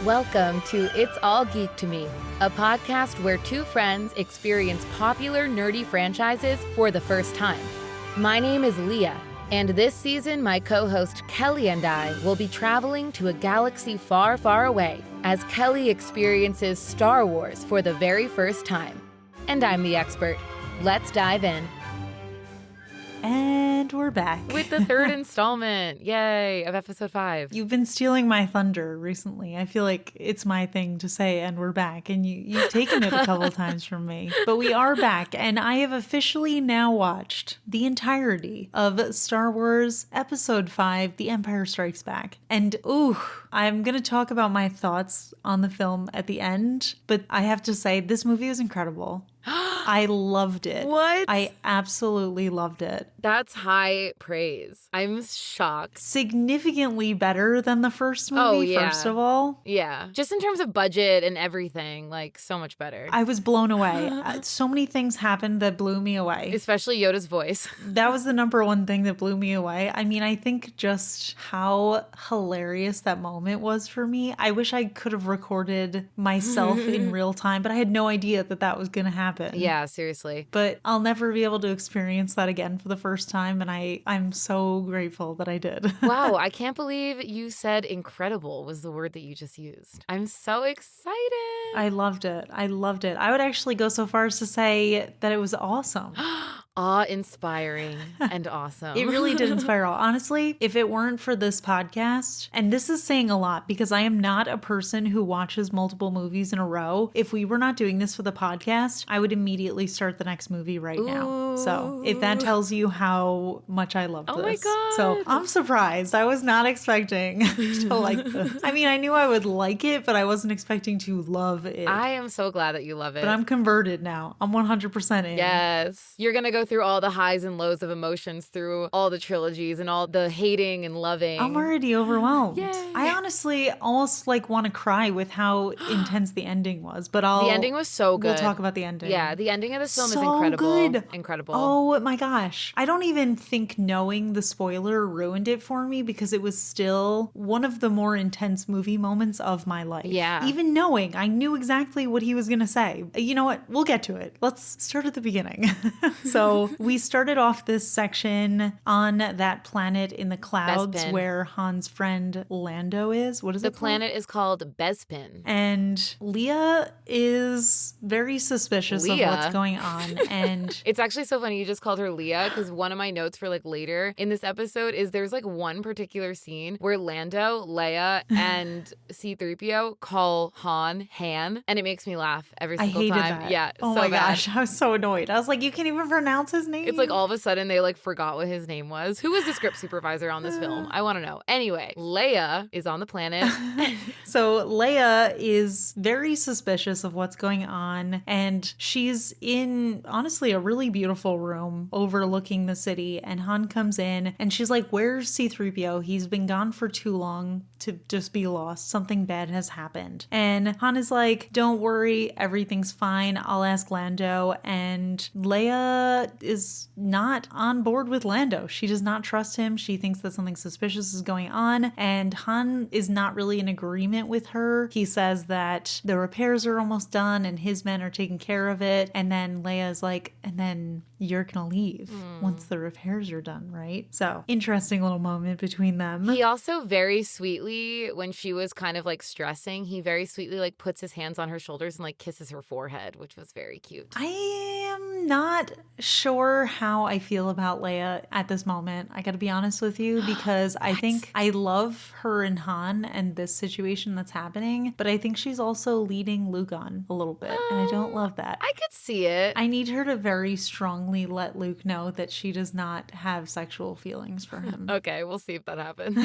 Welcome to It's All Geek to Me, a podcast where two friends experience popular nerdy franchises for the first time. My name is Leah, and this season my co-host Kelli and I will be traveling to a galaxy far, far away as Kelli experiences Star Wars for the very first time. And I'm the expert. Let's dive in. And we're back. With the third installment, yay, of episode 5. You've been stealing my thunder recently. I feel like it's my thing to say, and we're back. And you've taken it a couple times from me. But we are back, and I have officially now watched the entirety of Star Wars Episode 5, The Empire Strikes Back. And I'm going to talk about my thoughts on the film at the end, but I have to say, this movie was incredible. I loved it. What? I absolutely loved it. That's high praise. I'm shocked. Significantly better than the first movie, first of all. Yeah. Just in terms of budget and everything, like so much better. I was blown away. So many things happened that blew me away. Especially Yoda's voice. That was the number one thing that blew me away. I mean, I think just how hilarious that moment was for me. I wish I could have recorded myself in real time, but I had no idea that that was going to happen. Yeah, seriously. But I'll never be able to experience that again for the first time, and I'm so grateful that I did. Wow, I can't believe you said incredible was the word that you just used. I'm so excited. I loved it. I loved it. I would actually go so far as to say that it was awesome. Awe-inspiring and awesome. It really did inspire all. Honestly, if it weren't for this podcast, and this is saying a lot because I am not a person who watches multiple movies in a row. If we were not doing this for the podcast, I would immediately start the next movie right now. So if that tells you how much I love this. Oh my God. So I'm surprised. I was not expecting to like this. I mean, I knew I would like it, but I wasn't expecting to love it. I am so glad that you love it. But I'm converted now. I'm 100% in. Yes. You're going to go through all the highs and lows of emotions through all the trilogies and all the hating and loving. I'm already overwhelmed. Yay. I honestly almost want to cry with how intense the ending was, but The ending was so good. We'll talk about the ending. Yeah, the ending of this film is So incredible. good. Incredible. Oh my gosh. I don't even think knowing the spoiler ruined it for me because it was still one of the more intense movie moments of my life. Yeah. Even knowing, I knew exactly what he was going to say. You know what? We'll get to it. Let's start at the beginning. So we started off this section on that planet in the clouds Bespin. where Han's friend Lando is. What is The it called? planet is called Bespin. And Leah is very suspicious of Leah? what's going on. And It's actually so funny you just called her Leah because one of my notes for later in this episode is there's one particular scene where Lando, Leia, and C-3PO call Han, and it makes me laugh every I single hated time. that. Yeah, Oh so my bad. gosh. I was so annoyed. I was like, you can't even pronounce his name. It's all of a sudden they forgot what his name was. Who was the script supervisor on this film? I want to know. Anyway, Leia is on the planet. So Leia is very suspicious of what's going on, and she's in, honestly, a really beautiful room overlooking the city, and Han comes in, and she's like, where's C-3PO? He's been gone for too long to just be lost. Something bad has happened. And Han is like, don't worry, everything's fine. I'll ask Lando. And Leia is not on board with Lando. She does not trust him. She thinks that something suspicious is going on, and Han is not really in agreement with her. He says that the repairs are almost done and his men are taking care of it. And then Leia's like, and then you're gonna leave once the repairs are done, right? So interesting little moment between them. He also very sweetly, when she was kind of stressing, he very sweetly puts his hands on her shoulders and kisses her forehead, which was very cute. I am not sure how I feel about Leia at this moment. I gotta be honest with you, because I think I love her and Han and this situation that's happening, but I think she's also leading Luke on a little bit, and I don't love that. I could see it. I need her to very strongly let Luke know that she does not have sexual feelings for him. Okay, we'll see if that happens.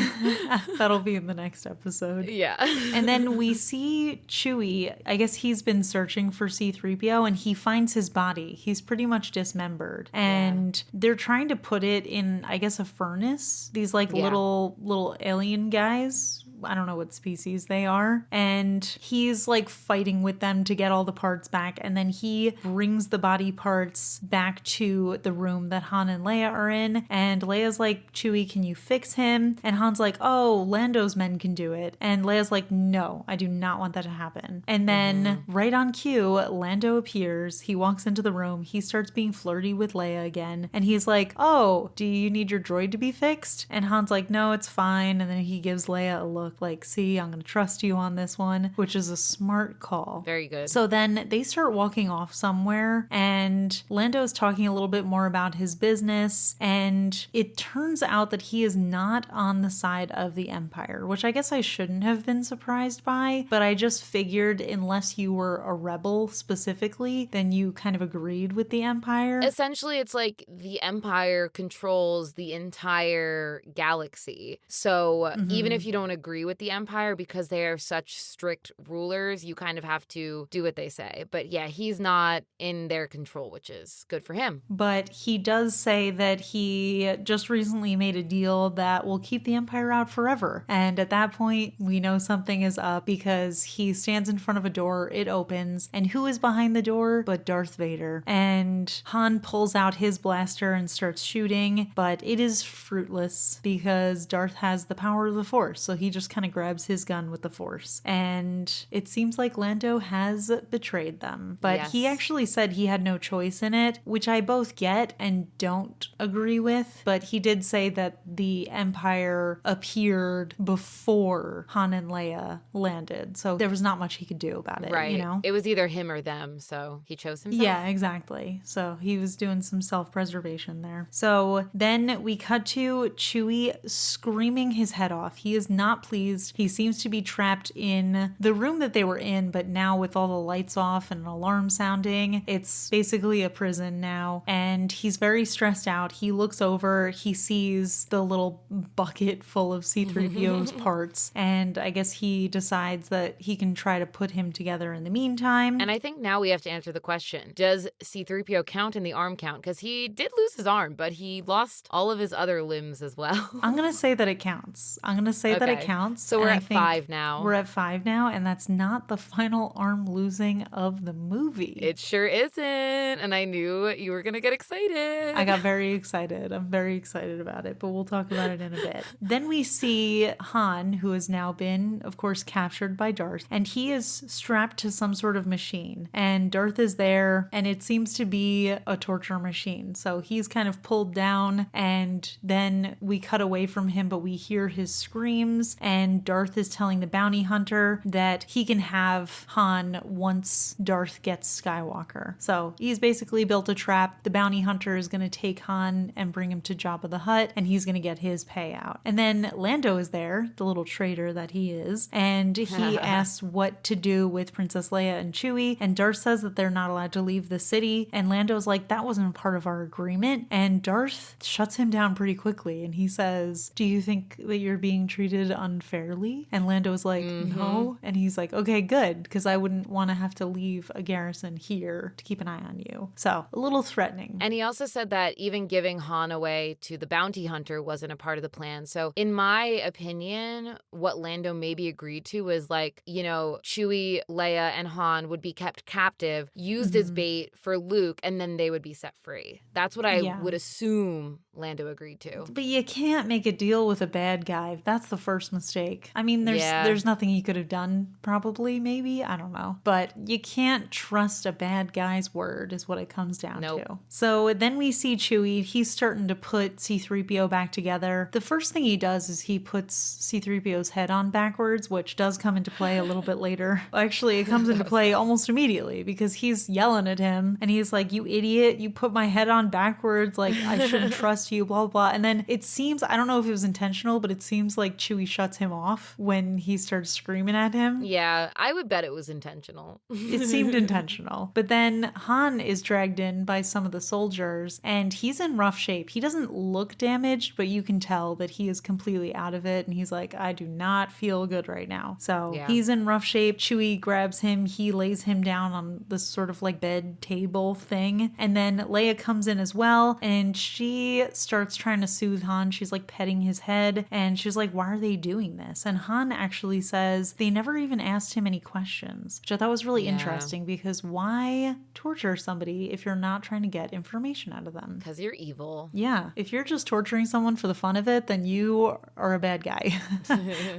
That'll be in the next episode. Yeah. And then we see Chewie. I guess he's been searching for C-3PO and he finds his body. He's pretty much dismembered. And they're trying to put it in, I guess, a furnace. These little alien guys I don't know what species they are. And he's like fighting with them to get all the parts back. And then he brings the body parts back to the room that Han and Leia are in. And Leia's like, Chewie, can you fix him? And Han's like, oh, Lando's men can do it. And Leia's like, no, I do not want that to happen. And then right on cue, Lando appears. He walks into the room. He starts being flirty with Leia again. And he's like, oh, do you need your droid to be fixed? And Han's like, no, it's fine. And then he gives Leia a look like, see, I'm going to trust you on this one, which is a smart call. Very good. So then they start walking off somewhere, and Lando's talking a little bit more about his business, and it turns out that he is not on the side of the Empire, which I guess I shouldn't have been surprised by, but I just figured unless you were a rebel specifically, then you kind of agreed with the Empire. Essentially, it's like the Empire controls the entire galaxy. So even if you don't agree with the Empire, because they are such strict rulers, you kind of have to do what they say. But yeah, he's not in their control, which is good for him. But he does say that he just recently made a deal that will keep the Empire out forever. And at that point, we know something is up because he stands in front of a door, it opens, and who is behind the door but Darth Vader? And Han pulls out his blaster and starts shooting, but it is fruitless because Darth has the power of the Force, so he just kind of grabs his gun with the Force. And it seems like Lando has betrayed them. But he actually said he had no choice in it, which I both get and don't agree with. But he did say that the Empire appeared before Han and Leia landed, so there was not much he could do about it, right. You know? It was either him or them, so he chose himself. Yeah, exactly. So he was doing some self-preservation there. So then we cut to Chewie screaming his head off. He is not pleased. He seems to be trapped in the room that they were in, but now with all the lights off and an alarm sounding, it's basically a prison now. And he's very stressed out. He looks over, he sees the little bucket full of C-3PO's parts, and I guess he decides that he can try to put him together in the meantime. And I think now we have to answer the question, does C-3PO count in the arm count? Because he did lose his arm, but he lost all of his other limbs as well. I'm going to say that it counts. I'm going to say that it counts. So we're at 5 now. We're at 5 now, and that's not the final arm losing of the movie. It sure isn't. And I knew you were going to get excited. I got very excited. I'm very excited about it, but we'll talk about it in a bit. Then we see Han, who has now been, of course, captured by Darth, and he is strapped to some sort of machine. And Darth is there, and it seems to be a torture machine. So he's kind of pulled down, and then we cut away from him, but we hear his screams, and Darth is telling the bounty hunter that he can have Han once Darth gets Skywalker. So he's basically built a trap. The bounty hunter is going to take Han and bring him to Jabba the Hutt, and he's going to get his payout. And then Lando is there, the little traitor that he is, and he asks what to do with Princess Leia and Chewie, and Darth says that they're not allowed to leave the city, and Lando's like, that wasn't part of our agreement, and Darth shuts him down pretty quickly, and he says, do you think that you're being treated unfairly? And Lando's like, no, and he's like, okay, good, because I wouldn't want to have to leave a garrison here to keep an eye on you. So, a little threatening. And he also said that even giving Han away to the bounty hunter wasn't a part of the plan. So, in my opinion, what Lando maybe agreed to was like, you know, Chewie, Leia, and Han would be kept captive, used as bait for Luke, and then they would be set free. That's what I would assume Lando agreed to. But you can't make a deal with a bad guy. That's the first mistake. I mean, there's nothing he could have done, probably, maybe. I don't know. But you can't trust a bad guy's word is what it comes down to. So then we see Chewie. He's starting to put C-3PO back together. The first thing he does is he puts C-3PO's head on backwards, which does come into play a little bit later. Actually, it comes into play almost immediately because he's yelling at him and he's like, you idiot, you put my head on backwards, like I shouldn't trust you, blah, blah. And then it seems, I don't know if it was intentional, but it seems like Chewie shuts him off when he starts screaming at him. Yeah, I would bet it was intentional. It seemed intentional. But then Han is dragged in by some of the soldiers and he's in rough shape. He doesn't look damaged, but you can tell that he is completely out of it. And he's like, I do not feel good right now. So he's in rough shape. Chewie grabs him. He lays him down on this sort of like bed table thing. And then Leia comes in as well. And she starts trying to soothe Han. She's like petting his head. And she's like, why are they doing doing this? And Han actually says they never even asked him any questions, which I thought was really interesting, because why torture somebody if you're not trying to get information out of them? Because you're evil. Yeah. If you're just torturing someone for the fun of it, then you are a bad guy.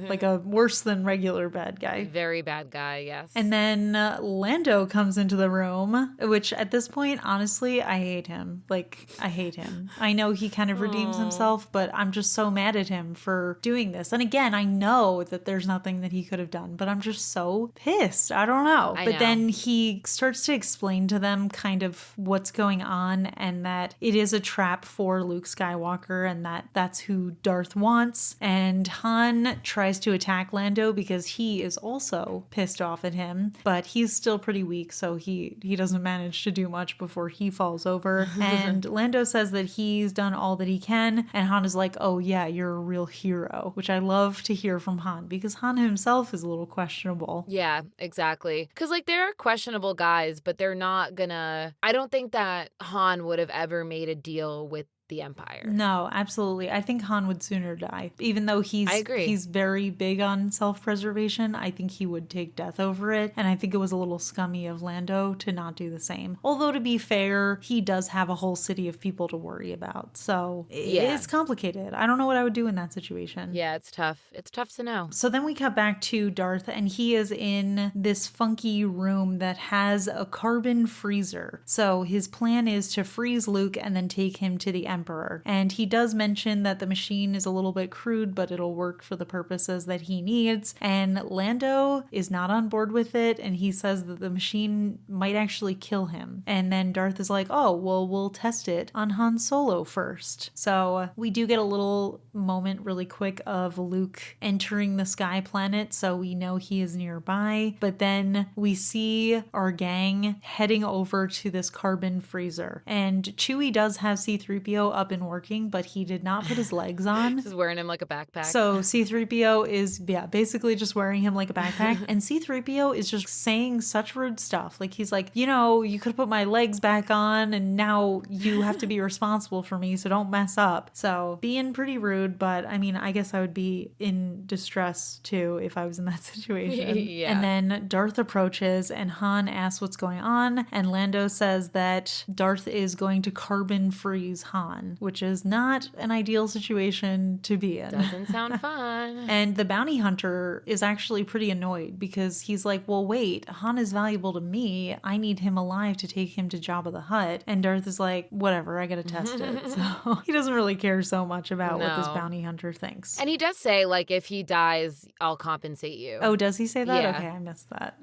Like a worse than regular bad guy. Very bad guy, yes. And then Lando comes into the room, which at this point, honestly, I hate him. Like, I hate him. I know he kind of redeems himself, but I'm just so mad at him for doing this. And again, I know that there's nothing that he could have done, but I'm just so pissed. I don't know. But then he starts to explain to them kind of what's going on, and that it is a trap for Luke Skywalker, and that's who Darth wants. And Han tries to attack Lando because he is also pissed off at him, but he's still pretty weak, so he doesn't manage to do much before he falls over. And Lando says that he's done all that he can, and Han is like, oh yeah, you're a real hero, which I love to hear from Han, because Han himself is a little questionable. Yeah, exactly. Because, like, there are questionable guys, but they're not gonna... I don't think that Han would have ever made a deal with the Empire. No, absolutely. I think Han would sooner die. Even though he's very big on self-preservation, I think he would take death over it. And I think it was a little scummy of Lando to not do the same. Although, to be fair, he does have a whole city of people to worry about. So it's complicated. I don't know what I would do in that situation. Yeah, it's tough. It's tough to know. So then we cut back to Darth, and he is in this funky room that has a carbon freezer. So his plan is to freeze Luke and then take him to the Emperor. And he does mention that the machine is a little bit crude, but it'll work for the purposes that he needs. And Lando is not on board with it, and he says that the machine might actually kill him. And then Darth is like, oh, well, we'll test it on Han Solo first. So we do get a little moment really quick of Luke entering the sky planet, so we know he is nearby. But then we see our gang heading over to this carbon freezer. And Chewie does have C-3PO up and working, but he did not put his legs on. Just wearing him like a backpack. So C-3PO is, basically just wearing him like a backpack. And C-3PO is just saying such rude stuff. Like, he's like, you could put my legs back on, and now you have to be responsible for me, so don't mess up. So being pretty rude, but I mean, I guess I would be in distress too if I was in that situation. Yeah. And then Darth approaches, and Han asks what's going on, and Lando says that Darth is going to carbon freeze Han, which is not an ideal situation to be in. Doesn't sound fun. And the bounty hunter is actually pretty annoyed, because he's like, well, wait, Han is valuable to me. I need him alive to take him to Jabba the Hutt. And Darth is like, whatever, I gotta test it. So he doesn't really care so much about what this bounty hunter thinks. And he does say, like, if he dies, I'll compensate you. Oh, does he say that? Yeah. Okay, I missed that.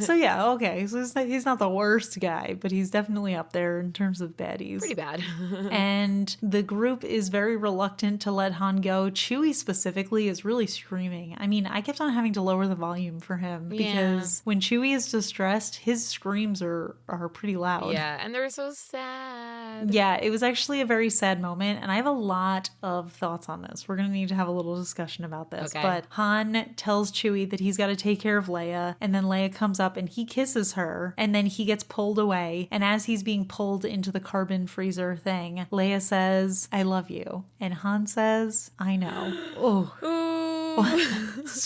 So yeah, okay. So he's not the worst guy, but he's definitely up there in terms of baddies. Pretty bad. And the group is very reluctant to let Han go. Chewie specifically is really screaming. I mean, I kept on having to lower the volume for him, because when Chewie is distressed, his screams are pretty loud. Yeah, and they're so sad. Yeah, it was actually a very sad moment, and I have a lot of thoughts on this. We're going to need to have a little discussion about this. Okay. But Han tells Chewie that he's got to take care of Leia, and then Leia comes up and he kisses her, and then he gets pulled away. And as he's being pulled into the carbon freezer thing, Leia says, I love you. And Han says, I know. Oh.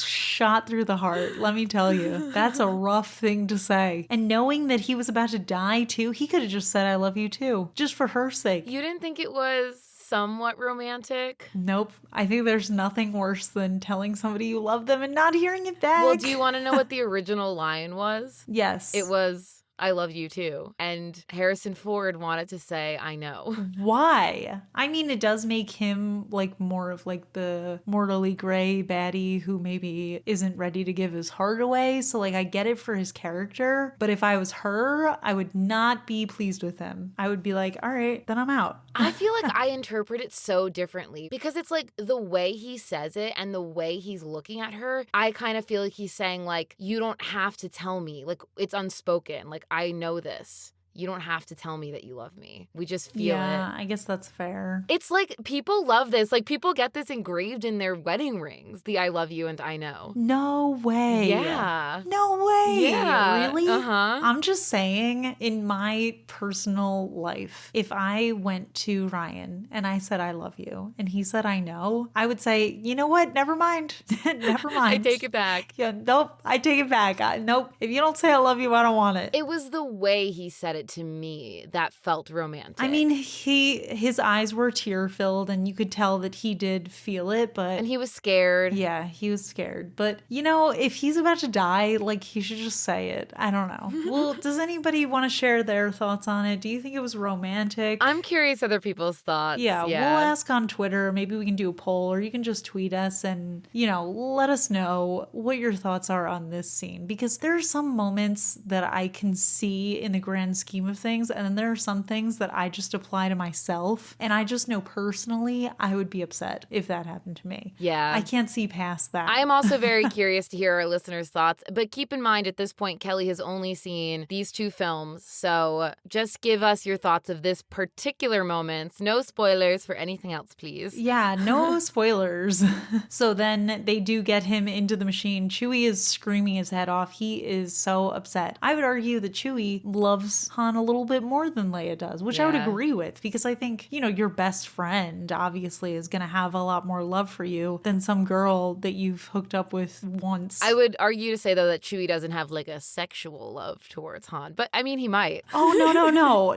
Shot through the heart, let me tell you. That's a rough thing to say. And knowing that he was about to die too, he could have just said, I love you too, just for her sake. You didn't think it was somewhat romantic? Nope. I think there's nothing worse than telling somebody you love them and not hearing it back. Well, do you want to know what the original line was? Yes. It was, I love you too. And Harrison Ford wanted to say, I know. Why? I mean, it does make him like more of like the mortally gray baddie who maybe isn't ready to give his heart away. So like, I get it for his character, but if I was her, I would not be pleased with him. I would be like, all right, then I'm out. I feel like I interpret it so differently, because it's like the way he says it and the way he's looking at her, I kind of feel like he's saying like, you don't have to tell me, like it's unspoken. Like, I know this. You don't have to tell me that you love me. We just feel it. Yeah, I guess that's fair. It's like people love this. Like people get this engraved in their wedding rings. The I love you and I know. No way. Yeah. No way. way. Yeah. Really? Uh-huh. I'm just saying, in my personal life, if I went to Ryan and I said, I love you, and he said, I know, I would say, you know what? Never mind. Never mind. I take it back. Yeah, nope. I take it back. Nope. If you don't say I love you, I don't want it. It was the way he said it to me that felt romantic. I mean, his eyes were tear-filled, and you could tell that he did feel it, but... And he was scared. Yeah, he was scared. But, you know, if he's about to die, like, he should just say it. I don't know. Well, does anybody want to share their thoughts on it? Do you think it was romantic? I'm curious other people's thoughts. Yeah, we'll ask on Twitter. Maybe we can do a poll, or you can just tweet us and, you know, let us know what your thoughts are on this scene. Because there are some moments that I can see in the grand scheme of things, and then there are some things that I just apply to myself. And I just know personally I would be upset if that happened to me. Yeah. I can't see past that. I am also very curious to hear our listeners' thoughts, but keep in mind at this point, Kelly has only seen these 2 films, so just give us your thoughts of this particular moments. No spoilers for anything else, please. Yeah, no spoilers. So then they do get him into the machine. Chewie is screaming his head off. He is so upset. I would argue that Chewie loves Han a little bit more than Leia does, which I would agree with, because I think, you know, your best friend obviously is going to have a lot more love for you than some girl that you've hooked up with once. I would argue to say, though, that Chewie doesn't have like a sexual love towards Han, but I mean, he might. Oh,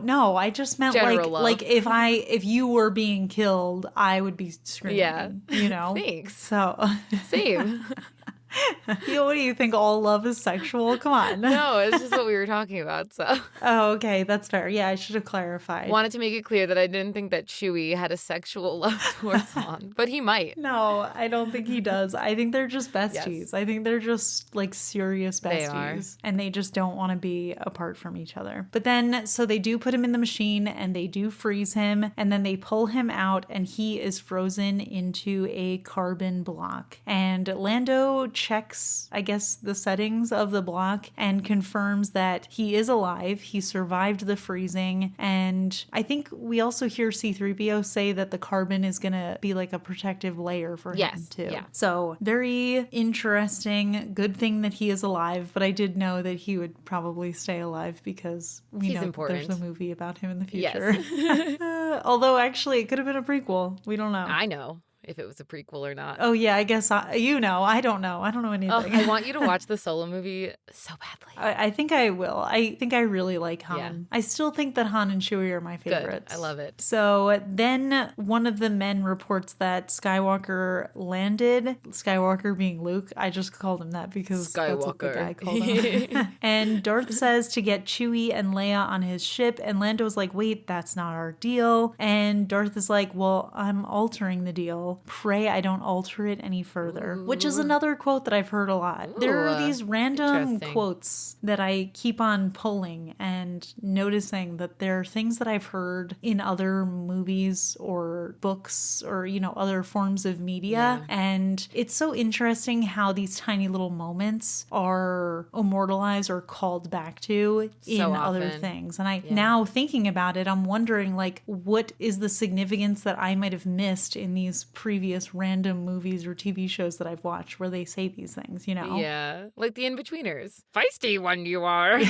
no. I just meant General love. like if you were being killed, I would be screaming. Yeah. You know? Thanks. So Same. what do you think? All love is sexual? Come on. No, it's just what we were talking about, so. Oh, okay. That's fair. Yeah, I should have clarified. Wanted to make it clear that I didn't think that Chewie had a sexual love towards Han, but he might. No, I don't think he does. I think they're just besties. Yes. I think they're just like serious besties. They are. And they just don't want to be apart from each other. But then, so they do put him in the machine and they do freeze him, and then they pull him out and he is frozen into a carbon block. And Lando checks, I guess, the settings of the block and confirms that he is alive. He survived the freezing. And I think we also hear C-3PO say that the carbon is going to be like a protective layer for him too. Yeah. So very interesting. Good thing that he is alive. But I did know that he would probably stay alive because we know important. there's a movie about him in the future. Yes. Although actually it could have been a prequel. We don't know. I know if it was a prequel or not. Oh yeah, I guess you know. I don't know. I don't know anything. Oh, I want you to watch the Solo movie so badly. I think I will. I think I really like Han. Yeah. I still think that Han and Chewie are my favorites. Good. I love it. So then one of the men reports that Skywalker landed. Skywalker being Luke. I just called him that because that's what the guy called him. And Darth says to get Chewie and Leia on his ship. And Lando's like, wait, that's not our deal. And Darth is like, well, I'm altering the deal. Pray I don't alter it any further. Ooh. Which is another quote that I've heard a lot. Ooh, There are these random interesting. quotes that I keep on pulling and noticing that there are things that I've heard in other movies or books or, you know, other forms of media. Yeah. And it's so interesting how these tiny little moments are immortalized or called back to in So other often. things. And now thinking about it, I'm wondering, like, what is the significance that I might have missed in these previous random movies or TV shows that I've watched where they say these things, you know? Yeah, like the In-Betweeners. Feisty one you are.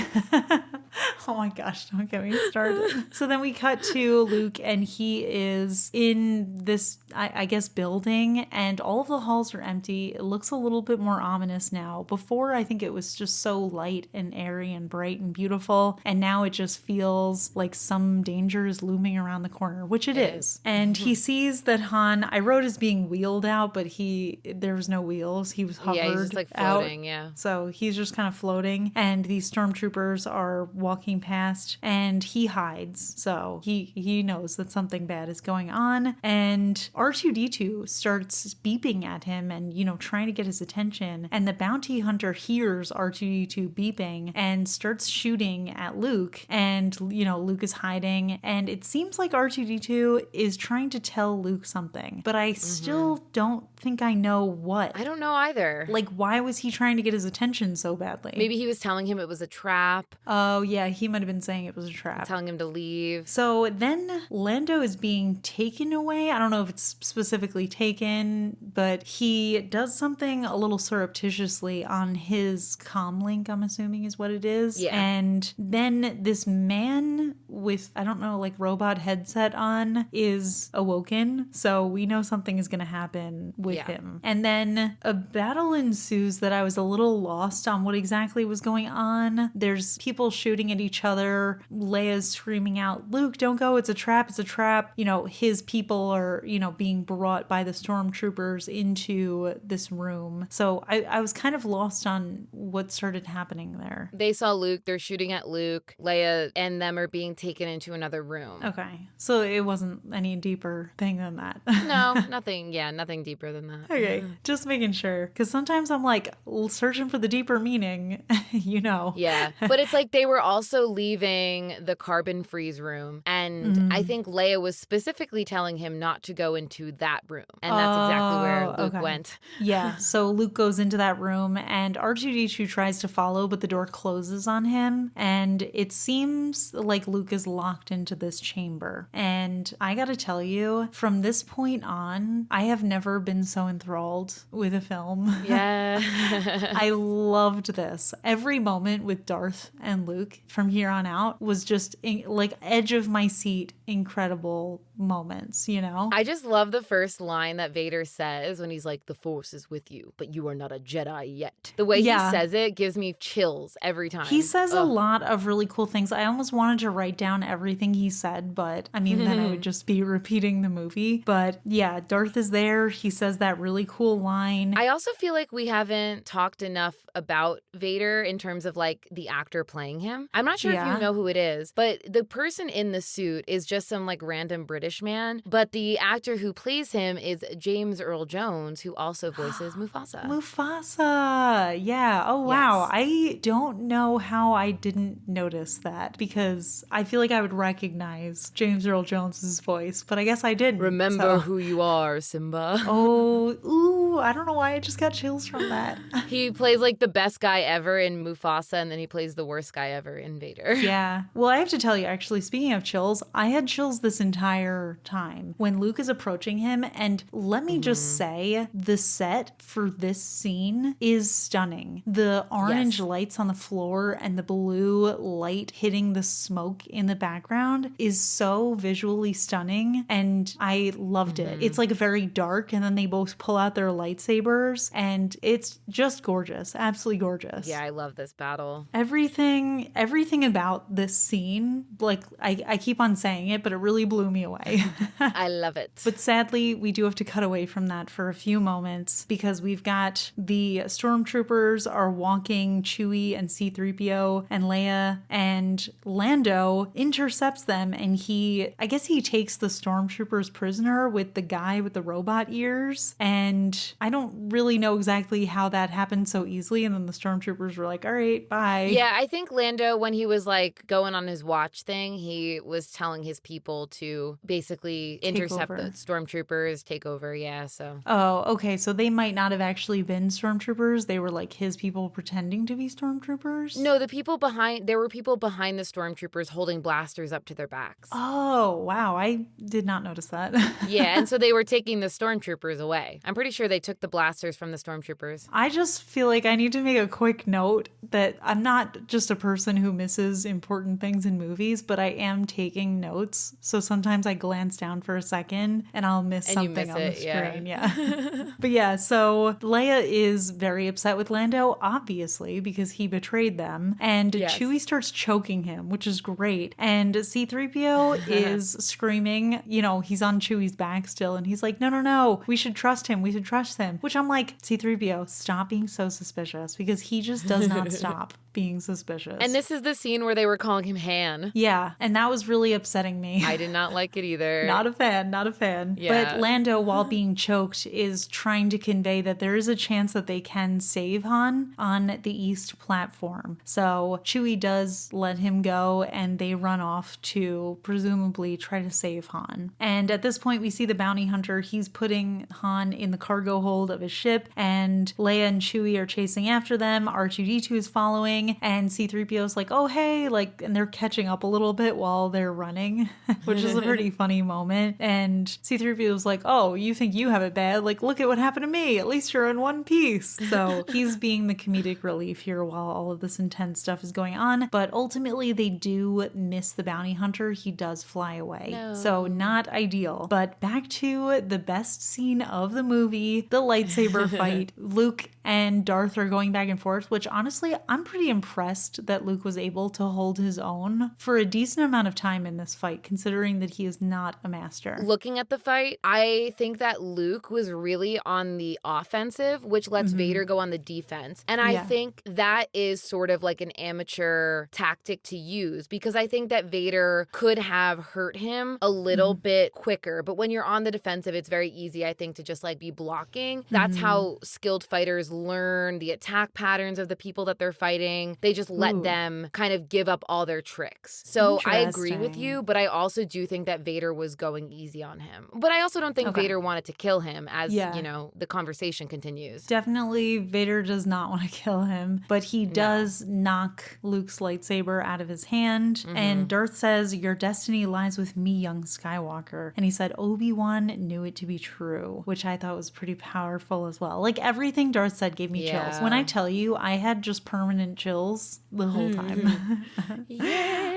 Oh my gosh, don't get me started. So then we cut to Luke and he is in this, I guess, building, and all of the halls are empty. It looks a little bit more ominous now. Before, I think it was just so light and airy and bright and beautiful, and now it just feels like some danger is looming around the corner, which it is. And he sees that Han, I wrote as being wheeled out, but there was no wheels. He was hovered Yeah, he's just like out. floating, yeah. So he's just kind of floating, and these stormtroopers are walking past, and he hides. So he knows that something bad is going on, and R2-D2 starts beeping at him and, you know, trying to get his attention. And the bounty hunter hears R2-D2 beeping and starts shooting at Luke, and, you know, Luke is hiding, and it seems like R2-D2 is trying to tell Luke something. But I I still don't think I know what. I don't know either. Like, why was he trying to get his attention so badly? Maybe he was telling him it was a trap. Oh, yeah, he might have been saying it was a trap. Telling him to leave. So then Lando is being taken away. I don't know if it's specifically taken, but he does something a little surreptitiously on his comm link, I'm assuming is what it is. Yeah. And then this man with, I don't know, like robot headset on is awoken. So we know something is going to happen with him. And then a battle ensues that I was a little lost on what exactly was going on. There's people shooting at each other. Leia's screaming out, Luke, don't go. It's a trap. It's a trap. You know, his people are, you know, being brought by the stormtroopers into this room. So I was kind of lost on what started happening there. They saw Luke. They're shooting at Luke. Leia and them are being taken into another room. Okay. So it wasn't any deeper thing than that. No, nothing. Yeah, nothing deeper than that. Okay. Just making sure. Because sometimes I'm like searching for the deeper meaning, you know. Yeah. But it's like they were also leaving the carbon freeze room. And I think Leia was specifically telling him not to go into that room. And that's exactly where Luke went. Yeah. So Luke goes into that room and R2-D2 tries to follow, but the door closes on him. And it seems like Luke is locked into this chamber. And I gotta tell you, from this point on, I have never been so enthralled with a film. Yeah. I loved this. Every moment with Darth and Luke from here on out was just like edge of my seat, incredible moments, you know? I just love the first line that Vader says when he's like, the Force is with you, but you are not a Jedi yet. The way he says it gives me chills every time. He says a lot of really cool things. I almost wanted to write down everything he said, but I mean, then I would just be repeating the movie. But yeah, Darth is there. He says that really cool line. I also feel like we haven't talked enough about Vader in terms of like the actor playing him. I'm not sure if you know who it is, but the person in the suit is just some like random British man. But the actor who plays him is James Earl Jones, who also voices Mufasa. Mufasa. Yeah. Oh, wow. Yes. I don't know how I didn't notice that because I feel like I would recognize James Earl Jones's voice, but I guess I didn't. Remember who you are, Simba. Oh, ooh, I don't know why I just got chills from that. He plays like the best guy ever in Mufasa, and then he plays the worst guy ever in Vader. Yeah. Well, I have to tell you, actually, speaking of chills, I had chills this entire time when Luke is approaching him. And let me just say, the set for this scene is stunning. The orange lights on the floor and the blue light hitting the smoke in the background is so visually stunning. And I loved it. It's like very dark, and then they both pull out their lightsabers, and it's just gorgeous. Absolutely gorgeous. Yeah, I love this battle. Everything about this scene, like I keep on saying it, but it really blew me away. I love it. But sadly, we do have to cut away from that for a few moments because we've got the stormtroopers are walking Chewie and C-3PO and Leia, and Lando intercepts them, and I guess he takes the stormtroopers prisoner with the guy with the robot ears, and I don't really know exactly how that happened so easily, and then the stormtroopers were like, all right, bye. Yeah, I think Lando, when he was like going on his watch thing, he was telling his people to basically intercept the stormtroopers, take over. Yeah, so. Oh, okay. So they might not have actually been stormtroopers. They were like his people pretending to be stormtroopers? No, there were people behind the stormtroopers holding blasters up to their backs. Oh, wow. I did not notice that. Yeah, and so they were taking the stormtroopers away. I'm pretty sure they took the blasters from the stormtroopers. I just feel like I need to make a quick note that I'm not just a person who misses important things in movies, but I am taking notes. So sometimes I glance down for a second and I'll miss something on the screen. Yeah. But yeah, so Leia is very upset with Lando, obviously, because he betrayed them. And Chewie starts choking him, which is great. And C-3PO is screaming, you know, he's on Chewie's back still. And he's like, no, we should trust him. We should trust him. Which I'm like, C-3PO, stop being so suspicious, because he just does not stop being suspicious. And this is the scene where they were calling him Han. Yeah, and that was really upsetting me. I did not like it either. Not a fan. Yeah. But Lando, while being choked, is trying to convey that there is a chance that they can save Han on the east platform. So Chewie does let him go, and they run off to presumably try to save Han. And at this point, we see the bounty hunter. He's putting Han in the cargo hold of his ship, and Leia and Chewie are chasing after them. R2-D2 is following, and C-3PO's like, oh, hey, like, and they're catching up a little bit while they're running, which is a pretty funny moment. And C-3PO's like, oh, you think you have it bad? Like, look at what happened to me. At least you're in one piece. So he's being the comedic relief here while all of this intense stuff is going on. But ultimately, they do miss the bounty hunter. He does fly away. No. So not ideal. But back to the best scene of the movie, the lightsaber fight. Luke and Darth are going back and forth, which honestly, I'm pretty impressed that Luke was able to hold his own for a decent amount of time in this fight, considering that he is not a master. Looking at the fight, I think that Luke was really on the offensive, which lets Vader go on the defense. And I think that is sort of like an amateur tactic to use, because I think that Vader could have hurt him a little bit quicker. But when you're on the defensive, it's very easy, I think, to just like be blocking. That's how skilled fighters learn the attack patterns of the people that they're fighting. They just let them kind of give up all their tricks. So I agree with you, but I also do think that Vader was going easy on him. But I also don't think Vader wanted to kill him, as, you know, the conversation continues. Definitely, Vader does not want to kill him, but he does knock Luke's lightsaber out of his hand. And Darth says, your destiny lies with me, young Skywalker. And he said, Obi-Wan knew it to be true, which I thought was pretty powerful as well. Like, everything Darth said gave me chills. When I tell you, I had just permanent chills the whole time.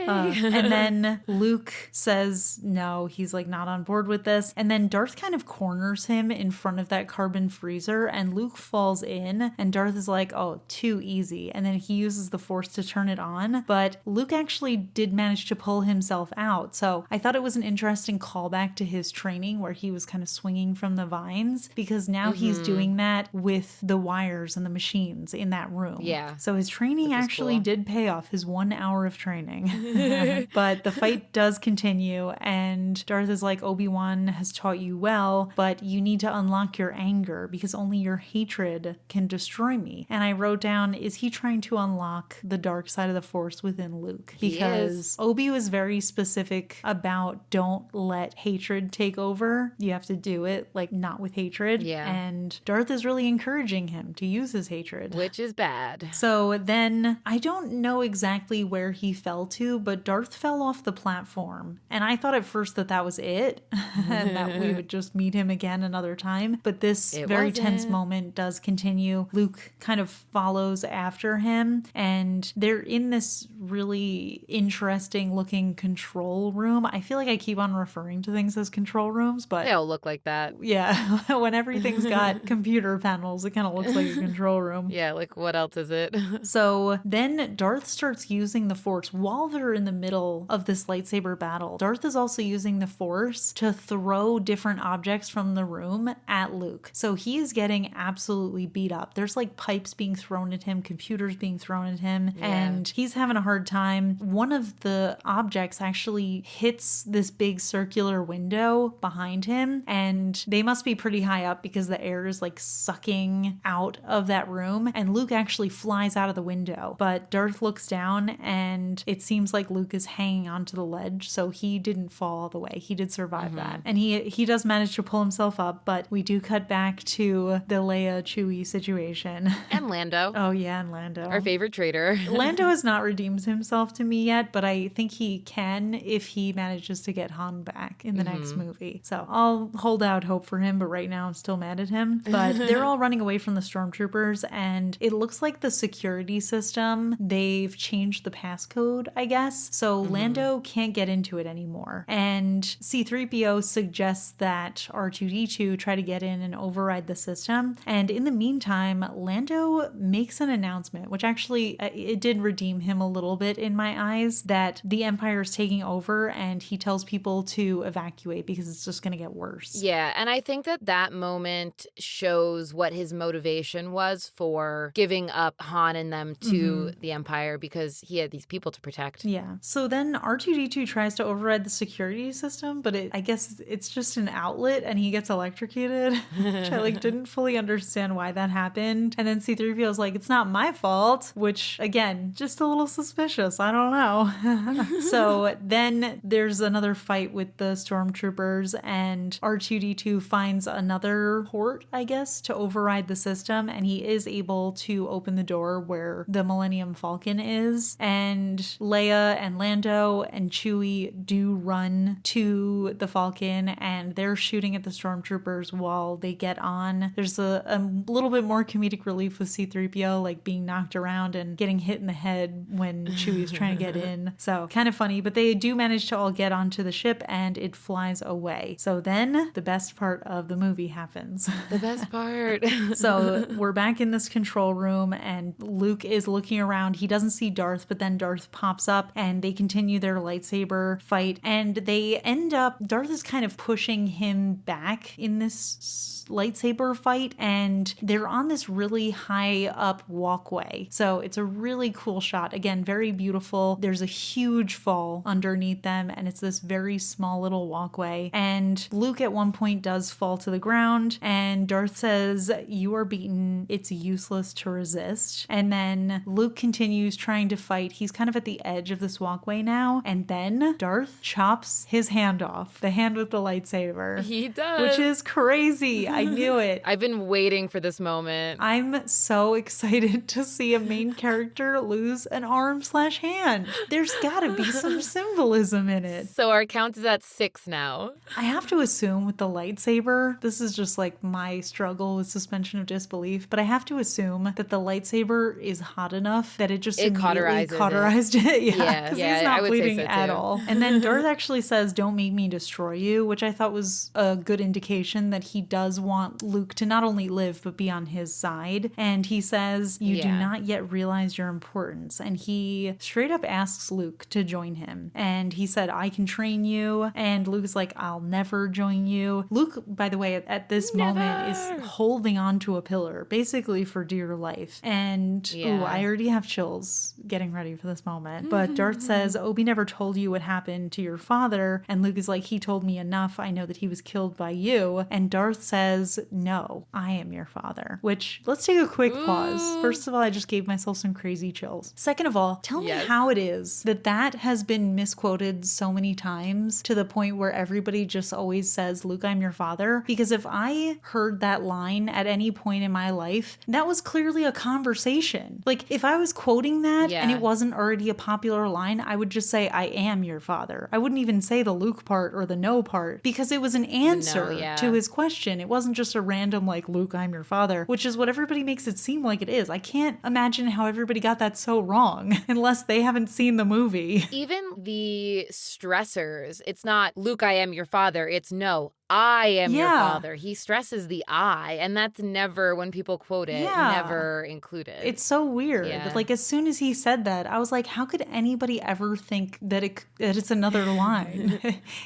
And then Luke says no, he's like not on board with this. And then Darth kind of corners him in front of that carbon freezer, and Luke falls in, and Darth is like, oh, too easy. And then he uses the Force to turn it on. But Luke actually did manage to pull himself out. So I thought it was an interesting callback to his training where he was kind of swinging from the vines, because now he's doing that with the wires and the machines in that room. Yeah. So his training actually did pay off, his 1 hour of training. But the fight does continue, and Darth is like, Obi-Wan has taught you well, but you need to unlock your anger, because only your hatred can destroy me. And I wrote down, is he trying to unlock the dark side of the Force within Luke? Because Obi was very specific about don't let hatred take over. You have to do it, like, not with hatred. Yeah. And Darth is really encouraging him to use his hatred. Which is bad. So then, I don't know exactly where he fell to, but Darth fell off the platform. And I thought at first that that was it, and that we would just meet him again another time. But this very tense moment does continue. Luke kind of follows after him, and they're in this really interesting looking control room. I feel like I keep on referring to things as control rooms, but they all look like that. Yeah, when everything's got computer panels, it kind of looks like a control room. Yeah, like what else is it? So then Darth starts using the Force while they're in the middle of this lightsaber battle. Darth is also using the Force to throw different objects from the room at Luke. So he is getting absolutely beat up. There's like pipes being thrown at him, computers being thrown at him, and he's having a hard time. One of the objects actually hits this big circular window behind him, and they must be pretty high up because the air is like sucking out of that room, and Luke actually flies out of the window. But Darth looks down, and it seems like Luke is hanging onto the ledge, so he didn't fall all the way. He did survive that. And he does manage to pull himself up, but we do cut back to the Leia Chewie situation. And Lando. Oh yeah, and Lando. Our favorite traitor. Lando has not redeemed himself to me yet, but I think he can if he manages to get Han back in the next movie. So I'll hold out hope for him, but right now I'm still mad at him. But they're all running away from the stormtroopers, and it looks like the security system, they've changed the passcode, I guess, guess. So Lando can't get into it anymore. And C-3PO suggests that R2-D2 try to get in and override the system. And in the meantime, Lando makes an announcement, which actually, it did redeem him a little bit in my eyes, that the Empire is taking over, and he tells people to evacuate because it's just going to get worse. Yeah, and I think that moment shows what his motivation was for giving up Han and them to the Empire, because he had these people to protect. Yeah. So then R2-D2 tries to override the security system, but I guess it's just an outlet and he gets electrocuted, which I didn't fully understand why that happened. And then C-3PO is like, it's not my fault, which again, just a little suspicious. I don't know. So then there's another fight with the stormtroopers, and R2-D2 finds another port, I guess, to override the system, and he is able to open the door where the Millennium Falcon is, and Leia and Lando and Chewie do run to the Falcon, and they're shooting at the stormtroopers while they get on. There's a little bit more comedic relief with C-3PO, being knocked around and getting hit in the head when Chewie's trying to get in. So kind of funny, but they do manage to all get onto the ship and it flies away. So then the best part of the movie happens. The best part. So we're back in this control room and Luke is looking around. He doesn't see Darth, but then Darth pops up and they continue their lightsaber fight, and they end up, Darth is kind of pushing him back in this lightsaber fight, and they're on this really high up walkway. So it's a really cool shot. Again, very beautiful. There's a huge fall underneath them, and it's this very small little walkway. And Luke at one point does fall to the ground, and Darth says, "You are beaten. It's useless to resist." And then Luke continues trying to fight. He's kind of at the edge of this walkway now, and then Darth chops his hand off, the hand with the lightsaber. He does. Which is crazy. I knew it. I've been waiting for this moment. I'm so excited to see a main character lose an arm/hand. There's gotta be some symbolism in it. So our count is at 6 now. I have to assume with the lightsaber, this is just my struggle with suspension of disbelief, but I have to assume that the lightsaber is hot enough that it just immediately cauterized it. Yeah, because he's not bleeding at all. And then Darth actually says, "Don't make me destroy you," which I thought was a good indication that he does want Luke to not only live, but be on his side. And he says, "You do not yet realize your importance." And he straight up asks Luke to join him. And he said, "I can train you." And Luke is like, "I'll never join you." Luke, by the way, at this moment is holding on to a pillar, basically for dear life. And I already have chills getting ready for this moment. But Darth says, "Obi never told you what happened to your father." And Luke is like, "He told me enough. I know that he was killed by you." And Darth says, "No, I am your father." Which, let's take a quick pause. First of all, I just gave myself some crazy chills. Second of all, tell me how it is that has been misquoted so many times to the point where everybody just always says, "Luke, I'm your father." Because if I heard that line at any point in my life, that was clearly a conversation. If I was quoting that and it wasn't already a popular line, I would just say, "I am your father." I wouldn't even say the Luke part or the no part, because it was an answer to his question. It wasn't just a random "Luke, I'm your father," which is what everybody makes it seem like it is. I can't imagine how everybody got that so wrong unless they haven't seen the movie. Even the stressors, it's not "Luke, I am your father." It's "No, I am your father." He stresses the "I," and that's never, when people quote it, never included. It's so weird. As soon as he said that, I was like, how could anybody ever think that it's another line?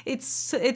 It's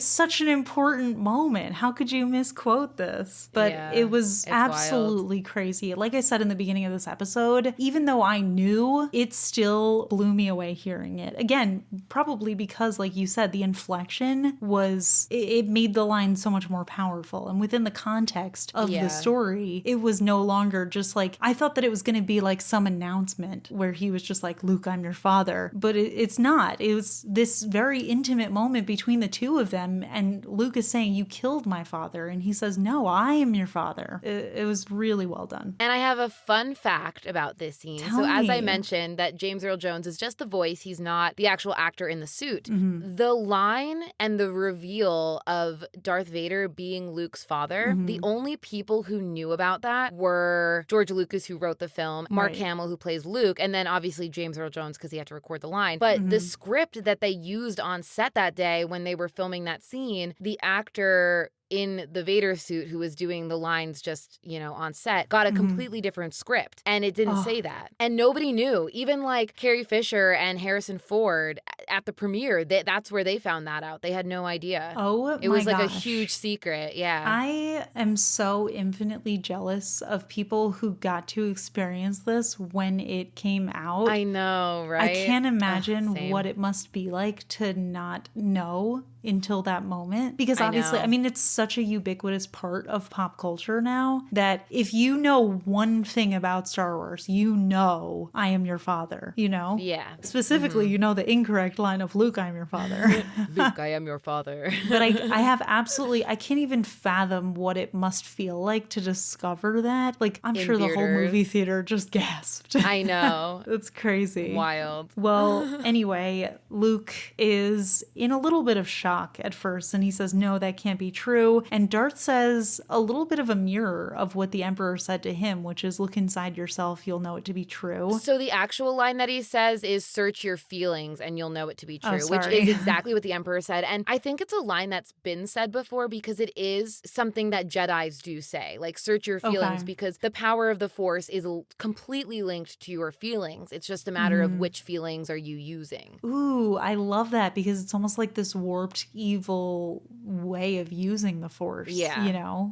such an important moment. How could you misquote this? But it was absolutely crazy. Like I said in the beginning of this episode, even though I knew, it still blew me away hearing it. Again, probably because, like you said, the inflection was, it made the line so much more powerful. And within the context of the story, it was no longer just I thought that it was going to be some announcement where he was just like, "Luke, I'm your father." But it's not. It was this very intimate moment between the two of them. And Luke is saying, "You killed my father." And he says, "No, I am your father." It was really well done. And I have a fun fact about this scene. As I mentioned, that James Earl Jones is just the voice. He's not the actual actor in the suit. The line and the reveal of Darth Vader being Luke's father, the only people who knew about that were George Lucas, who wrote the film, Mark Hamill, who plays Luke, and then obviously James Earl Jones, because he had to record the line. But the script that they used on set that day when they were filming that scene, the actor in the Vader suit who was doing the lines just, on set, got a completely different script. And it didn't say that. And nobody knew. Even like Carrie Fisher and Harrison Ford at the premiere, that's where they found that out. They had no idea. Oh, it was like a huge secret. Yeah. I am so infinitely jealous of people who got to experience this when it came out. I know, right? I can't imagine what it must be like to not know until that moment, because obviously, I mean, it's such a ubiquitous part of pop culture now that if you know one thing about Star Wars, I am your father, Yeah. Specifically, the incorrect line of Luke, I am your father. Luke, I am your father. But I have I can't even fathom what it must feel like to discover that. Like, I'm sure the whole movie theater just gasped. I know. It's crazy. Wild. Well, anyway, Luke is in a little bit of shock at first, and he says, no, that can't be true. And Darth says a little bit of a mirror of what the Emperor said to him, which is, look inside yourself, you'll know it to be true. So the actual line that he says is, search your feelings and you'll know it to be true, which is exactly what the Emperor said. And I think it's a line that's been said before, because it is something that Jedis do say, like, search your feelings, because the power of the Force is completely linked to your feelings. It's just a matter of which feelings are you using. Ooh, I love that, because it's almost like this warped, evil way of using the Force. Yeah.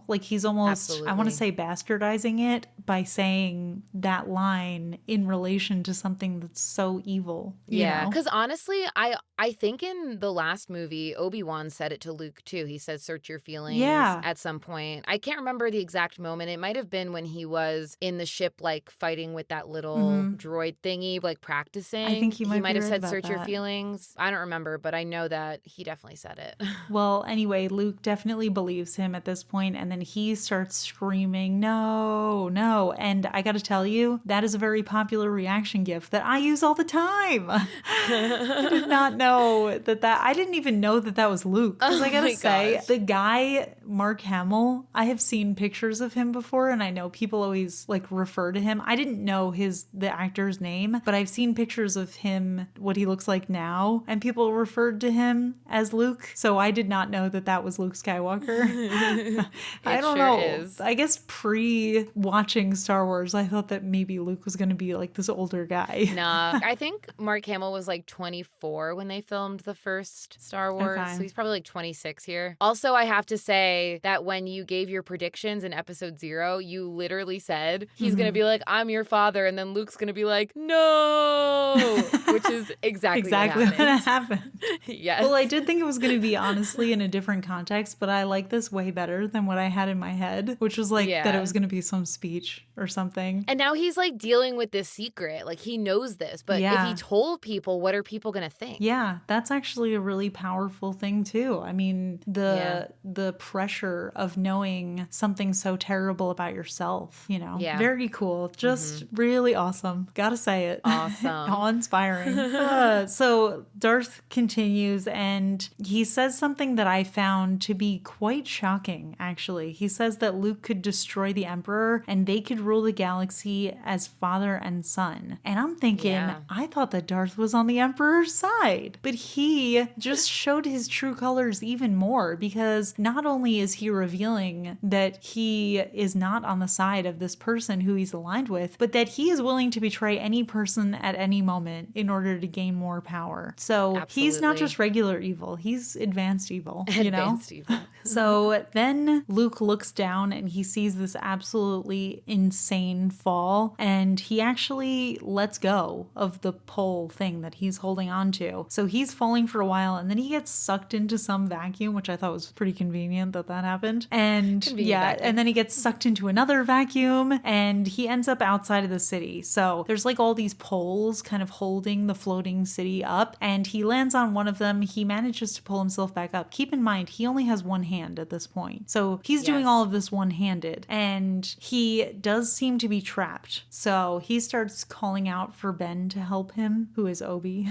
Like, he's almost, Absolutely. I want to say, bastardizing it by saying that line in relation to something that's so evil. Yeah, because honestly, I think in the last movie, Obi-Wan said it to Luke too. He said, search your feelings at some point. I can't remember the exact moment. It might have been when he was in the ship, like, fighting with that little droid thingy, like, practicing. I think he might have right said, search that. your feelings. I don't remember, but I know that he definitely said it. Well, anyway, Luke definitely believes him at this point, and then he starts screaming, no, no. And I got to tell you, that is a very popular reaction gif that I use all the time. I did not know that I didn't even know that was Luke. Because I got to say, the guy, Mark Hamill, I have seen pictures of him before, and I know people always like refer to him. I didn't know the actor's name, but I've seen pictures of him, what he looks like now, and people referred to him as Luke. So I did not know that was Luke Skywalker. I don't know. Is. I guess pre-watching Star Wars, I thought that maybe Luke was going to be like this older guy. Nah, I think Mark Hamill was like 24 when they filmed the first Star Wars. Okay. So he's probably like 26 here. Also, I have to say that when you gave your predictions in episode 0, you literally said he's going to be like, I'm your father. And then Luke's going to be like, no, which is exactly what happened. Yes. Well, I did think it was going to be honestly in a different context, but I like this way better than what I had in my head, which was like that it was going to be some speech or something. And now he's like dealing with this secret. Like, he knows this, but if he told people, what are people going to think? Yeah, that's actually a really powerful thing too. I mean, the pressure of knowing something so terrible about yourself, Yeah. Very cool. Just really awesome. Gotta say it. Awesome. Awe-inspiring. So Darth continues, and he says something that I found to be quite shocking, actually. He says that Luke could destroy the Emperor and they could rule the galaxy as father and son. And I'm thinking, I thought that Darth was on the Emperor's side. But he just showed his true colors even more, because not only is he revealing that he is not on the side of this person who he's aligned with, but that he is willing to betray any person at any moment in order to gain more power. So he's not just regular evil, he's advanced evil, Advanced evil. So then Luke looks down and he sees this absolutely insane fall, and he actually lets go of the pole thing that he's holding on to. So he's falling for a while, and then he gets sucked into some vacuum, which I thought was pretty convenient that happened. And and then he gets sucked into another vacuum, and he ends up outside of the city. So there's like all these poles kind of holding the floating city up, and he lands on one of them. He manages to pull himself back up. Keep in mind, he only has one hand hand at this point. So he's doing all of this one-handed, and he does seem to be trapped. So he starts calling out for Ben to help him, who is Obi.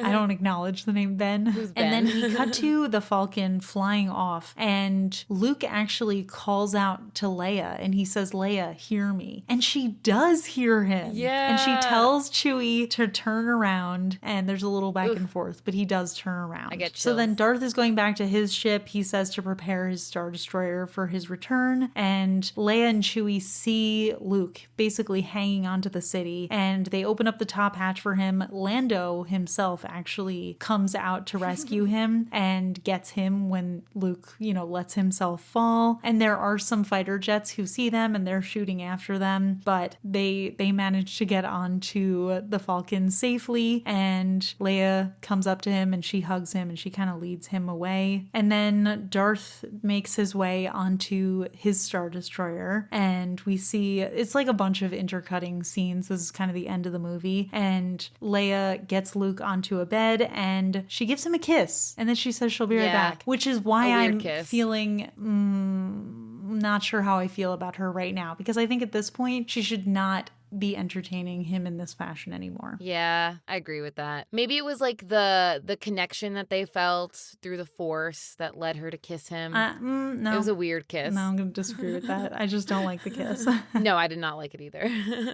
I don't acknowledge the name Ben. Who's Ben? And then we cut to the Falcon flying off, and Luke actually calls out to Leia, and he says, Leia, hear me. And she does hear him. Yeah. And she tells Chewie to turn around, and there's a little back and forth, but he does turn around. I get chills. So then Darth is going back to his ship. He says to prepare his Star Destroyer for his return, and Leia and Chewie see Luke basically hanging onto the city, and they open up the top hatch for him. Lando himself actually comes out to rescue him and gets him when Luke, lets himself fall. And there are some fighter jets who see them and they're shooting after them, but they manage to get onto the Falcon safely, and Leia comes up to him and she hugs him and she kind of leads him away. And then Darth makes his way onto his Star Destroyer, and we see it's like a bunch of intercutting scenes. This is kind of the end of the movie, and Leia gets Luke onto a bed and she gives him a kiss, and then she says she'll be right back, which is why I'm feeling not sure how I feel about her right now, because I think at this point she should not be entertaining him in this fashion anymore. Yeah, I agree with that. Maybe it was like the connection that they felt through the Force that led her to kiss him. No. It was a weird kiss. No, I'm going to disagree with that. I just don't like the kiss. No, I did not like it either.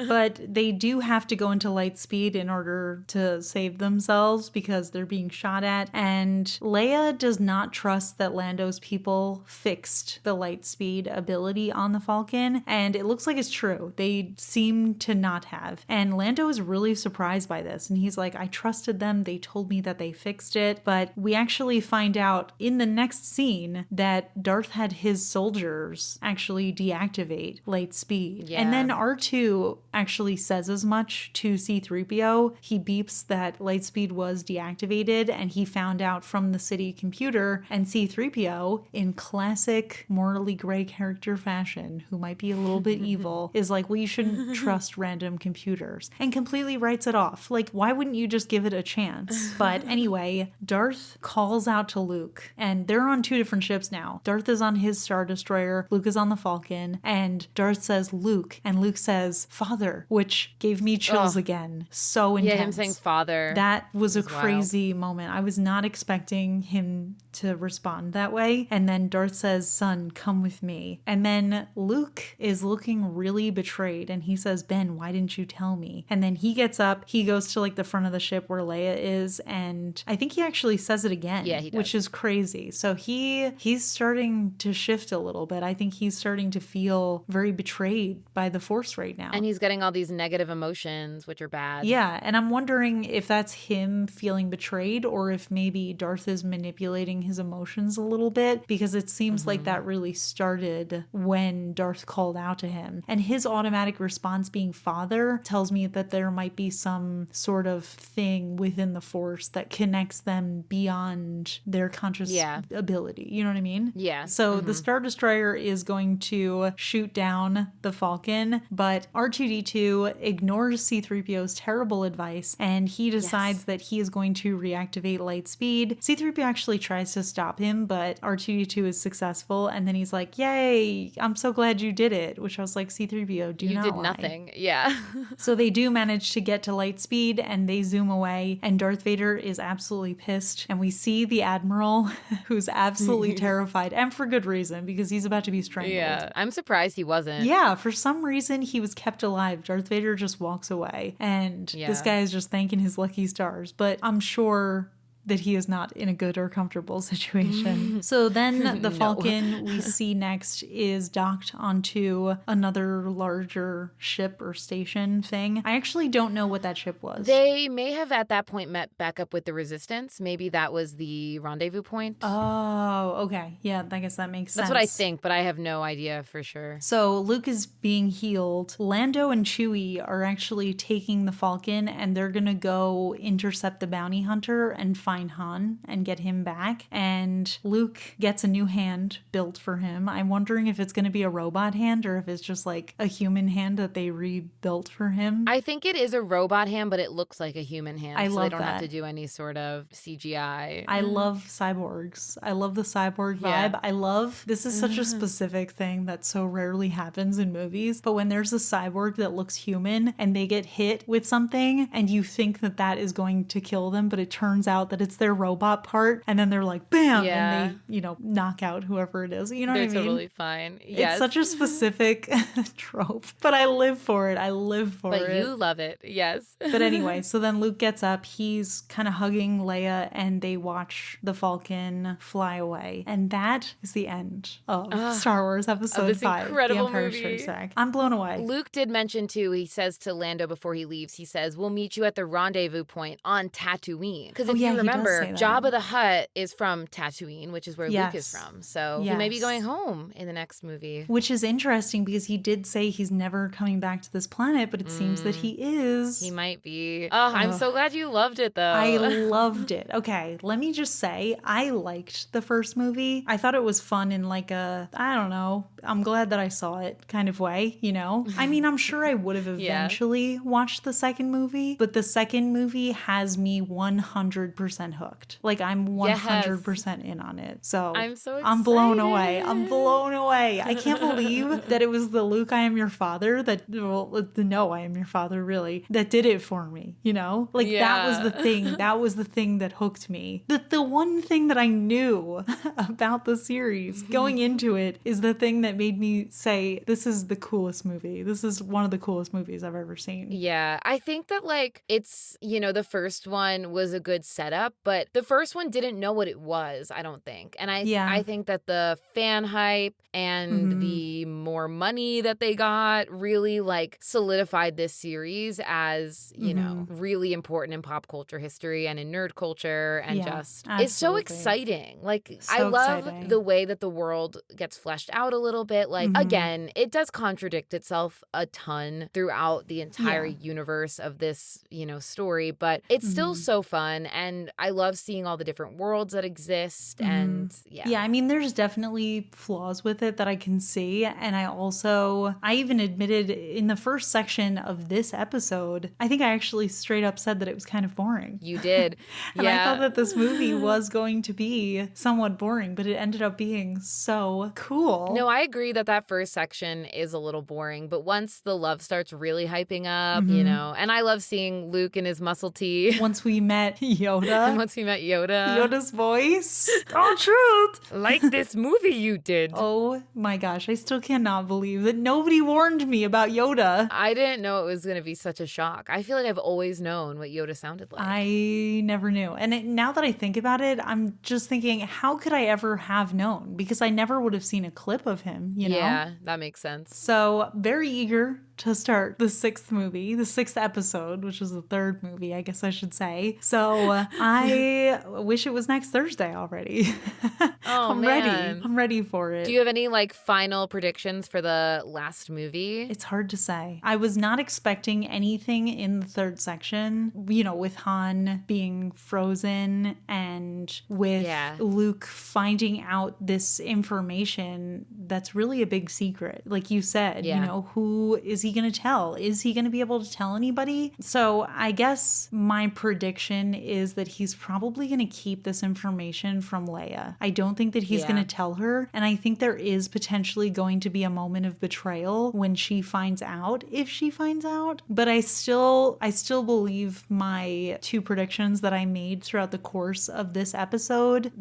But they do have to go into light speed in order to save themselves because they're being shot at. And Leia does not trust that Lando's people fixed the light speed ability on the Falcon. And it looks like it's true. They seem to not have. And Lando is really surprised by this. And he's like, I trusted them. They told me that they fixed it. But we actually find out in the next scene that Darth had his soldiers actually deactivate light speed. Yeah. And then R2 actually says as much to C-3PO. He beeps that light speed was deactivated, and he found out from the city computer. And C-3PO, in classic morally gray character fashion, who might be a little bit evil, is like, well, you shouldn't trust random computers, and completely writes it off. Like, why wouldn't you just give it a chance? But anyway, Darth calls out to Luke, and they're on two different ships now. Darth is on his Star Destroyer, Luke is on the Falcon, and Darth says Luke, and Luke says father, which gave me chills again. So intense. Yeah, him saying father. That was a crazy moment. I was not expecting him to respond that way. And then Darth says, son, come with me. And then Luke is looking really betrayed, and he says, Ben, why didn't you tell me? And then he gets up, he goes to like the front of the ship where Leia is, and I think he actually says it again. Yeah, he does. Which is crazy. So he's starting to shift a little bit. I think he's starting to feel very betrayed by the Force right now. And he's getting all these negative emotions, which are bad. Yeah, and I'm wondering if that's him feeling betrayed, or if maybe Darth is manipulating his emotions a little bit, because it seems like that really started when Darth called out to him. And his automatic response being father tells me that there might be some sort of thing within the Force that connects them beyond their conscious ability. You know what I mean? Yeah. So the Star Destroyer is going to shoot down the Falcon, but R2-D2 ignores C-3PO's terrible advice, and he decides that he is going to reactivate light speed. C-3PO actually tries to stop him, but R2-D2 is successful, and then he's like, yay, I'm so glad you did it, which I was like, C-3PO, do not lie. You did nothing. Yeah. So they do manage to get to light speed, and they zoom away, and Darth Vader is absolutely pissed, and we see the Admiral, who's absolutely terrified, and for good reason, because he's about to be strangled. Yeah. I'm surprised he wasn't. Yeah, for some reason he was kept alive. Darth Vader just walks away, and this guy is just thanking his lucky stars, but I'm sure that he is not in a good or comfortable situation. So then the Falcon we see next is docked onto another larger ship or station thing. I actually don't know what that ship was. They may have at that point met back up with the Resistance. Maybe that was the rendezvous point. Oh, okay. Yeah, I guess that makes sense. That's what I think, but I have no idea for sure. So Luke is being healed. Lando and Chewie are actually taking the Falcon, and they're gonna go intercept the bounty hunter and find find Han and get him back. And Luke gets a new hand built for him. I'm wondering if it's going to be a robot hand or if it's just like a human hand that they rebuilt for him. I think it is a robot hand, but it looks like a human hand. I so love they don't that. have to do any sort of CGI. I love cyborgs. I love the cyborg vibe. Yeah. I love, this is such a specific thing that so rarely happens in movies, but when there's a cyborg that looks human and they get hit with something and you think that that is going to kill them, but it turns out that it's their robot part, and then they're like, bam, and they, knock out whoever it is. You know what I mean? They're totally fine. Yes. It's such a specific trope, but I live for it. I live for it. But you love it. Yes. But anyway, so then Luke gets up, he's kind of hugging Leia, and they watch the Falcon fly away. And that is the end of Star Wars Episode 5, incredible The Empire movie. Strikes Back. I'm blown away. Luke did mention, too, he says to Lando before he leaves, he says, we'll meet you at the rendezvous point on Tatooine. Because if you remember, Jabba the Hutt is from Tatooine, which is where Luke is from. So he may be going home in the next movie. Which is interesting because he did say he's never coming back to this planet, but it seems that he is. He might be. Oh, I'm so glad you loved it, though. I loved it. Okay, let me just say, I liked the first movie. I thought it was fun in like a, I don't know, I'm glad that I saw it kind of way, I mean, I'm sure I would have eventually watched the second movie, but the second movie has me 100% hooked. Like, I'm 100% in on it. So I'm so excited. I'm blown away. I'm blown away. I can't believe that it was the Luke, I am your father that, the no, I am your father, really, that did it for me, Like, that was the thing. That was the thing that hooked me. The one thing that I knew about the series going into it is the thing that made me say, this is the coolest movie. This is one of the coolest movies I've ever seen. Yeah, I think that, like, it's, the first one was a good setup, but the first one didn't know what it was, I don't think. And I think that the fan hype and the more money that they got really, like, solidified this series as, really important in pop culture history and in nerd culture, and it's so exciting. Like, I love the way that the world gets fleshed out a little bit. Like, again, it does contradict itself a ton throughout the entire universe of this, story, but it's still so fun, and I love seeing all the different worlds that exist, and I mean, there's definitely flaws with it that I can see, and I even admitted in the first section of this episode, I think I actually straight up said that it was kind of boring. You did. And I thought that this movie was going to be somewhat boring, but it ended up being so cool. No, I agree that first section is a little boring, but once the love starts really hyping up, and I love seeing Luke in his muscle tee. Once we met Yoda. And once we met Yoda. Yoda's voice. Oh, truth. Like this movie you did. Oh my gosh, I still cannot believe that nobody warned me about Yoda. I didn't know it was going to be such a shock. I feel like I've always known what Yoda sounded like. I never knew. And now that I think about it, I'm just thinking, how could I ever have known? Because I never would have seen a clip of him, Yeah, that makes sense. So very eager to start the sixth episode, which is the third movie, I guess I should say. So I wish it was next Thursday already. Oh, I'm ready. I'm ready for it. Do you have any final predictions for the last movie? It's hard to say. I was not expecting anything in the third section, with Han being frozen and with Luke finding out this information that's really a big secret. Like you said, who is he going to tell? Is he going to be able to tell anybody? So I guess my prediction is that he's probably going to keep this information from Leia. I don't think that he's going to tell her. And I think there is potentially going to be a moment of betrayal when she finds out, if she finds out. But I still believe my two predictions that I made throughout the course of this episode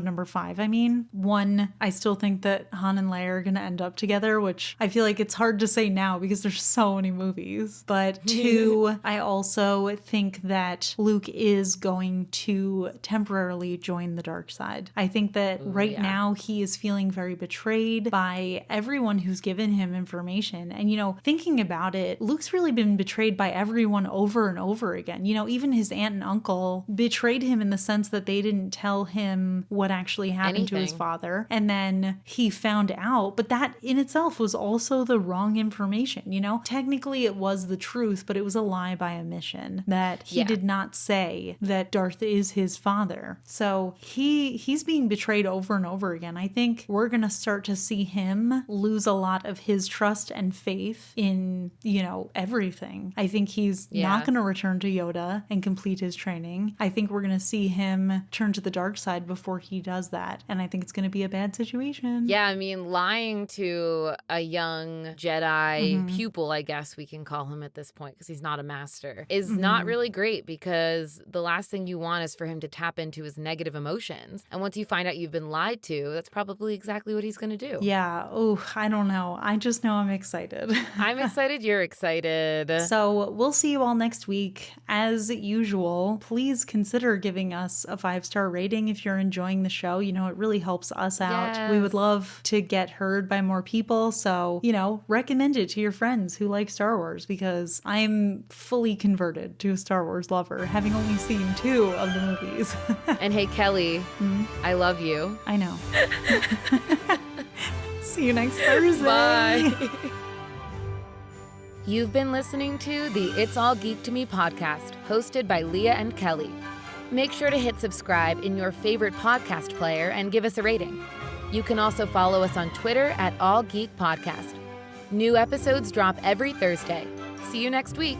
number 5, I mean. One, I still think that Han and Leia are going to end up together, which I feel like it's hard to say now because there's so many movies. But 2, I also think that Luke is going to temporarily join the dark side. I think that now he is feeling very betrayed by everyone who's given him information. And, thinking about it, Luke's really been betrayed by everyone over and over again. Even his aunt and uncle betrayed him in the sense that they didn't tell him what actually happened to his father. And then he found out, but that in itself was also the wrong information. omission, you know? Technically it was the truth, but it was a lie by omission that he did not say that Darth is his father. So he's being betrayed over and over again. I think we're going to start to see him lose a lot of his trust and faith in, you know, everything. I think he's not going to return to Yoda and complete his training. I think we're going to see him turn to the dark side before he does that. And I think it's going to be a bad situation. Yeah, I mean, lying to a young Jedi pupil, I guess we can call him at this point because he's not a master, is not really great, because the last thing you want is for him to tap into his negative emotions. And once you find out you've been lied to, that's probably exactly what he's going to do. Yeah. Oh, I don't know. I just know I'm excited. I'm excited. You're excited. So we'll see you all next week. As usual, please consider giving us a 5-star rating if you're enjoying the show. You know, it really helps us out. Yes. We would love to get heard by more people. So, you know, recommend it to your friends who like Star Wars, because I'm fully converted to a Star Wars lover, having only seen 2 of the movies. And hey, Kelly, I love you. I know. See you next Thursday. Bye. You've been listening to the It's All Geek to Me podcast, hosted by Leah and Kelly. Make sure to hit subscribe in your favorite podcast player and give us a rating. You can also follow us on Twitter at All Geek Podcast. New episodes drop every Thursday. See you next week.